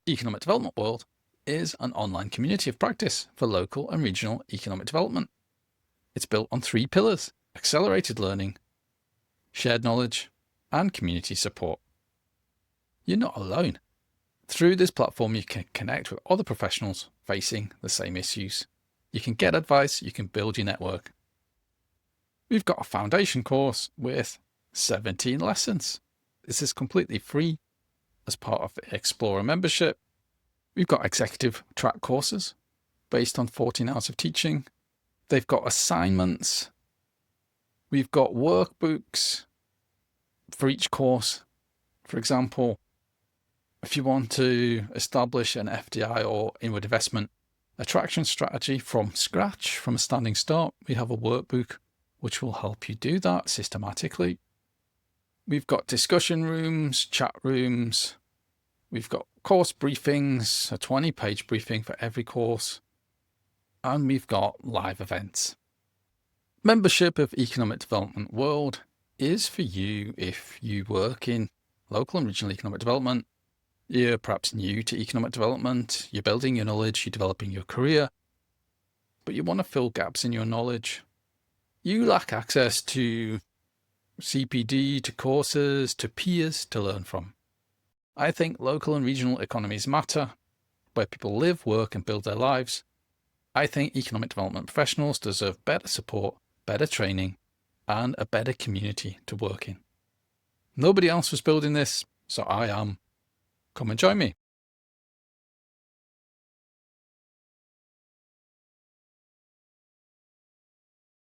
Economic Development World is an online community of practice for local and regional economic development. It's built on 3 pillars: accelerated learning, shared knowledge, and community support. You're not alone. Through this platform, you can connect with other professionals facing the same issues. You can get advice, you can build your network. We've got a foundation course with 17 lessons. This is completely free as part of the Explorer membership. We've got executive track courses based on 14 hours of teaching. They've got assignments. We've got workbooks for each course. For example, if you want to establish an FDI or inward investment attraction strategy from scratch, from a standing start, we have a workbook which will help you do that systematically. We've got discussion rooms, chat rooms. We've got course briefings, a 20-page briefing for every course. And we've got live events. Membership of Economic Development World is for you if you work in local and regional economic development. You're perhaps new to economic development, you're building your knowledge, you're developing your career, but you want to fill gaps in your knowledge. You lack access to CPD, to courses, to peers to learn from. I think local and regional economies matter, where people live, work, and build their lives. I think economic development professionals deserve better support, better training, and a better community to work in. Nobody else was building this, so I am. Come and join me.